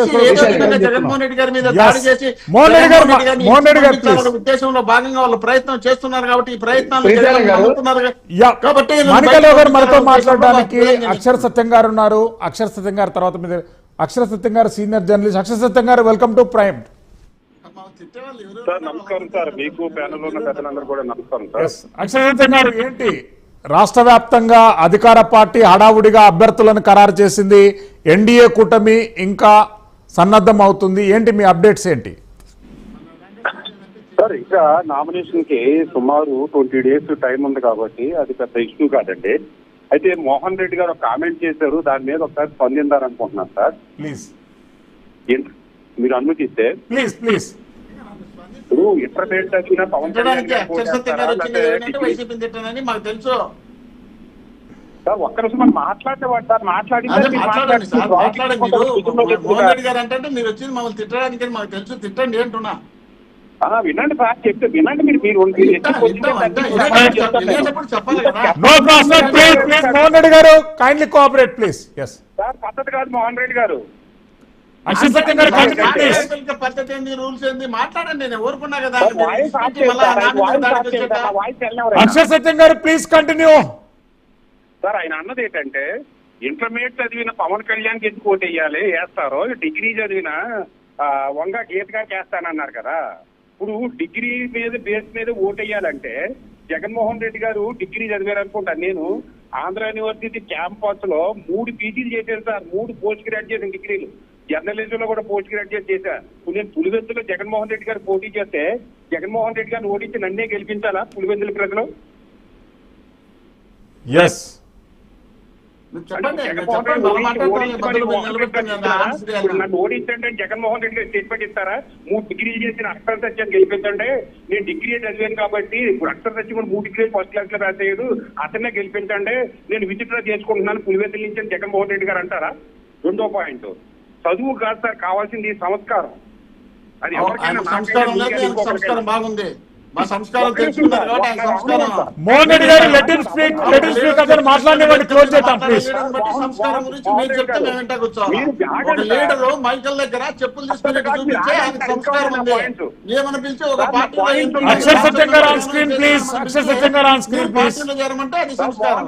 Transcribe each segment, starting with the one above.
ఏదో విధంగా జగన్మోహన్ రెడ్డి గారి మీద దాడి చేసి ఉద్దేశంలో భాగంగా వాళ్ళు ప్రయత్నం చేస్తున్నారు కాబట్టి ఈ ప్రయత్నాలు కాబట్టి మాణిక్యాలరావు గారు మనతో మాట్లాడడానికి అక్షర సత్యం గారు ఉన్నారు. అక్షర సత్యం గారు తర్వాత మీద అక్షర సత్యం గారు సీనియర్ జర్నలిస్ట్. అక్షర సత్యం గారు వెల్కమ్ టు ప్రైమ్. నమస్కారం సార్, మీకు ప్యానెల్ ఉన్న పెద్దలందరూ కూడా నమస్కారం సార్. అక్షర సత్యం గారు, ఏంటి రాష్ట్ర వ్యాప్తంగా అధికార పార్టీ హడావుడిగా అభ్యర్థులను ఖరారు చేసింది, ఎన్డీఏ కూటమి ఇంకా సన్నద్ధం అవుతుంది, ఏంటి మీ అప్డేట్స్ ఏంటి? సార్ ఇంకా నామినేషన్ కి సుమారు 20 days టైం ఉంది కాబట్టి అది పెద్ద ఇష్యూ కాదండి. అయితే మోహన్ రెడ్డి గారు ఒక కామెంట్ చేశారు, దాని మీద ఒకసారి స్పందించాలనుకుంటున్నాను సార్. ప్లీజ్ మీరు అనుమతిస్తే. Please please. ఇప్పుడు ఇంటర్మీడియట్ వచ్చిన పవన్ కళ్యాణ్ మాకు తెలుసు సార్. ఒక్క నిమిషం మనం మాట్లాడేవాడు సార్, మాట్లాడండి మోహన్ రెడ్డి గారు అంటే మీరు వచ్చింది మమ్మల్ని తిట్టడానికి మాకు తెలుసు, తిట్టండి అంటున్నా. వినండి సార్, చెప్తే వినండి. మీరు మోహన్ రెడ్డి గారు కైండ్లీ కోఆపరేట్ ప్లీజ్. సార్ పద్ధతి కాదు మోహన్ రెడ్డి గారు. పద్ధతి ఏంది, రూల్స్ ఏంది, మాట్లాడండి. నేను ఊరుకున్నా కదా. అక్షర్ సత్యం గారు ప్లీజ్ కంటిన్యూ. సార్ ఆయన అన్నది ఏంటంటే ఇంటర్మీడియట్ చదివిన పవన్ కళ్యాణ్కి ఎందుకు ఓటు వేయాలి, వేస్తారో డిగ్రీ చదివిన వంగ గీత గారికి వేస్తానన్నారు కదా. ఇప్పుడు డిగ్రీ మీద బేస్ మీద ఓటు వేయాలంటే జగన్మోహన్ రెడ్డి గారు డిగ్రీ చదివారు అనుకుంటా. నేను ఆంధ్ర యూనివర్సిటీ క్యాంపస్ లో 3 పీజీలు చేశాను సార్, 3 పోస్ట్ గ్రాడ్యుయేషన్ డిగ్రీలు. జర్నలిజం లో కూడా పోస్ట్ గ్రాడ్యుయేట్ చేశాను. నేను పులివెందులో జగన్మోహన్ రెడ్డి గారు పోటీ చేస్తే జగన్మోహన్ రెడ్డి గారిని ఓడించి నన్నే గెలిపించాలా పులివెందుల ప్రజలు? నన్ను ఓడించండి అని జగన్మోహన్ రెడ్డి గారు స్టేట్మెంట్ ఇస్తారా? 3 డిగ్రీలు చేసిన అక్షర సత్యాన్ని గెలిపించండి. నేను డిగ్రీ చదివాను కాబట్టి ఇప్పుడు అక్షర సత్యం కూడా 3 డిగ్రీలు ఫస్ట్ క్లాస్ లో రాసేయదు, అతన్నే గెలిపించండి, నేను విచిత్ర చేసుకుంటున్నాను పులివెందుల నుంచి అని జగన్మోహన్ రెడ్డి గారు అంటారా? రెండో పాయింట్, చదువు కాదు సార్ కావాల్సింది సంస్కారం. అది సంస్కారం బాగుంది, మా సంస్కారం తెలుసుకున్నారు కాబట్టి ఆయన సంస్కారం. మోహన్ రెడ్డి గారు లెట్ హిమ్ స్పీక్ అతను మాట్లాడేవాడిని క్లోజ్ చేద్దాం ప్లీజ్. సంస్కారం గురించి మీరు చెప్తే మేము వెంట కూర్చోవాలి. ఒక లీడరు మైకల్ దగ్గర చెప్పులు తీసుకుని చూపించే ఆయన సంస్కారం ఉంది. ఏమని పిలిచి ఒక పార్టీలో అక్షర్ సత్యం గారు ఆన్ స్క్రీన్ ప్లీజ్. అక్షర్ సత్యం గారు ఆన్ స్క్రీన్ ప్లీజ్. పార్టీలో చేరమంటే అది సంస్కారం.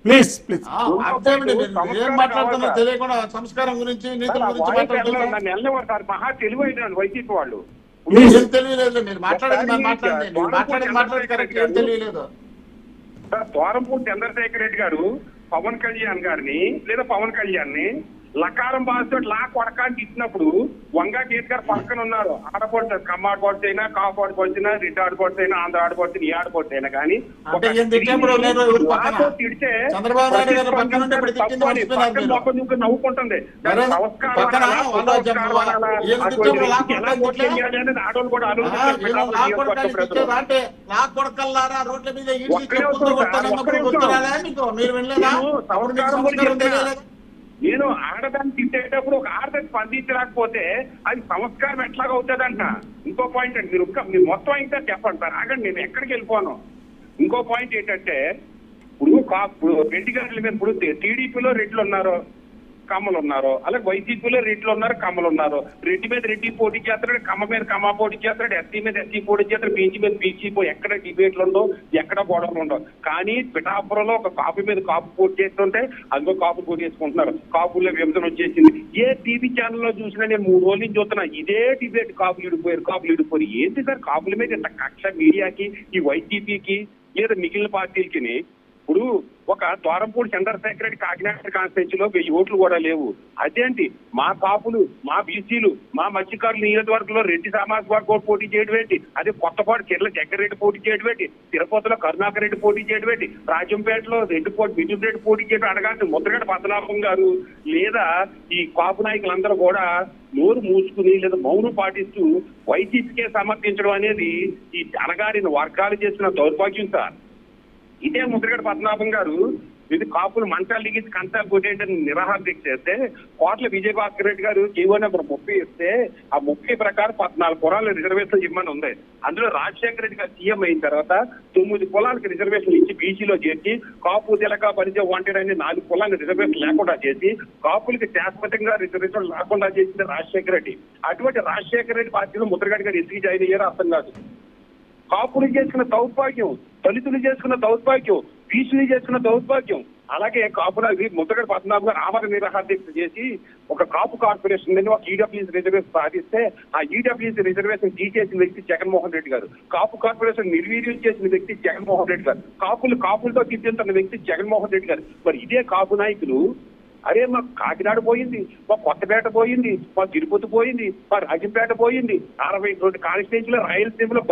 ప్లీజ్ ప్లీజ్ ఏం మాట్లాడుతున్నా తెలియకుండా సంస్కారం గురించి నీతుల గురించి మాట్లాడుతున్నారు. మహా తెలివైన వైసీపీ వాళ్ళు. ఏం తెలియలేదు, మీరు మాట్లాడేది మాట్లాడేది కరెక్ట్. ఏం తెలియలేదు సార్. ద్వారంపూడి చంద్రశేఖర్ రెడ్డి గారు పవన్ కళ్యాణ్ గారిని లేదా పవన్ కళ్యాణ్ ని లకారం భాషతో లా కొడకానికి ఇచ్చినప్పుడు వంగా గీత గారు పక్కన ఉన్నారు. ఆడపడుతుంది, కమ్మ ఆడపడుతు అయినా, కాపు ఆడపడుతున్నా, రెడ్డి ఆడపడుతు అయినా, ఆంధ్ర ఆడపడుతుంది, ఈ ఆడపడుతు అయినా కానీ తిడితే నవ్వుకుంటుంది. ఆడవాళ్ళు కూడా నేను ఆడదాన్ని తిట్టేటప్పుడు ఒక ఆడదాన్ని స్పందించలేకపోతే అది సంస్కారం ఎట్లాగా అవుతుందంట. ఇంకో పాయింట్ అంటే మీరు మొత్తం అయితే చెప్పండి సార్, ఆగండి, నేను ఎక్కడికి వెళ్ళిపోను. ఇంకో పాయింట్ ఏంటంటే ఇప్పుడు రెడ్డి గారి మీద ఇప్పుడు టీడీపీలో రెడ్లు ఉన్నారు, కమ్మలు ఉన్నారు, అలాగే వైసీపీలో రెడ్లు ఉన్నారు, కమ్మలు ఉన్నారు. రెడ్డి మీద రెడ్డి పోటీ చేస్తాడు, కమ్మ మీద కమ్మ పోటీ చేస్తాడు, ఎస్సీ మీద ఎస్సీ పోటీ చేస్తాడు, బీసీ మీద బీసీ ఎక్కడ డిబేట్లు ఉండవు, ఎక్కడ గొడవలు ఉండవు. కానీ పిఠాపురంలో ఒక కాపు మీద కాపు పోటీ చేస్తుంటే అందుకో కాపు పోటీ చేసుకుంటున్నారు. కాపుల్లో విభజన వచ్చేసింది. ఏ టీవీ ఛానల్లో చూసినా నేను 3 రోజుల నుంచి చూస్తున్నా ఇదే డిబేట్, కాపులు ఇడిపోయారు. ఏంటి సార్ కాపుల మీద ఇంత కక్ష మీడియాకి, ఈ వైసీపీకి లేదా మిగిలిన పార్టీలకి? ఇప్పుడు ఒక ద్వారంపూడి చంద్రశేఖర్ రెడ్డి కాకినాడ కాన్స్టిట్యూన్సీలో 1000 ఓట్లు కూడా లేవు. అదేంటి మా కాపులు, మా బీసీలు, మా మత్స్యకారులు నియోజకవర్గంలో రెడ్డి సమాజ్ వర్గం పోటీ చేయడం ఏంటి? అదే కొత్తపాటు చెర్ల జగ్గారెడ్డి పోటీ చేయడం ఏంటి? తిరుపతిలో కరుణాకర్ రెడ్డి పోటీ చేయడం ఏంటి? రాజంపేటలో మిథున్ రెడ్డి పోటీ చేయడం అడగాల్సిన ముద్రగడ పద్మనాభం గారు లేదా ఈ కాపు నాయకులందరూ కూడా నోరు మూసుకుని లేదా మౌనం పాటిస్తూ వైసీపీకే సమర్థించడం అనేది ఈ అణగారిన వర్గాలు చేసిన దౌర్భాగ్యం సార్. ఇదే ముద్రగడ పద్మనాభం గారు ఇది కాపులు మంచాలు దిగించి కంచాలు కొట్టేయడానికి నిరాహార దీక్ష చేస్తే కోట్ల విజయభాస్కర్ రెడ్డి గారు జీవో నెంబర్ 30 ఇస్తే ఆ 30 ప్రకారం 14 పురాలు రిజర్వేషన్ ఇవ్వమని ఉంది. అందులో రాజశేఖర రెడ్డి గారు సీఎం అయిన తర్వాత 9 కులాలకు రిజర్వేషన్ ఇచ్చి బీసీలో చేసి కాపు తెలక పరిచయం వంటని 4 కులాలకు రిజర్వేషన్ లేకుండా చేసి కాపులకి శాశ్వతంగా రిజర్వేషన్ లేకుండా చేసింది రాజశేఖర రెడ్డి. అటువంటి రాజశేఖర రెడ్డి పార్టీలో ముద్రగడ్డ గారు ఎందుకు జాయిన్ అయ్యారో అర్థం కాదు. కాపులు చేసుకున్న దౌర్భాగ్యం, దళితులు చేసుకున్న దౌర్భాగ్యం, బీసీలు చేసుకున్న దౌర్భాగ్యం. అలాగే కాపుల ముద్రగడ పద్మనాభం గారు ఆమరణ నిరాహార దీక్ష చేసి ఒక కాపు కార్పొరేషన్ ఒక ఈడబ్ల్యూసీ రిజర్వేషన్ సాధిస్తే ఆ ఈడబ్ల్యూసీ రిజర్వేషన్ తీసేసిన వ్యక్తి జగన్మోహన్ రెడ్డి గారు. కాపు కార్పొరేషన్ నిర్వీర్యం చేసిన వ్యక్తి జగన్మోహన్ రెడ్డి గారు. కాపులతో తిప్పుతున్న వ్యక్తి జగన్మోహన్ రెడ్డి గారు. మరి ఇదే కాపు నాయకులు అరే మా కాకినాడ పోయింది, మా కొత్తపేట పోయింది, మా తిరుపతి పోయింది, మా రాజంపేట పోయింది, 62 కాన్స్టిట్యూన్సీలో రాయలసీమలో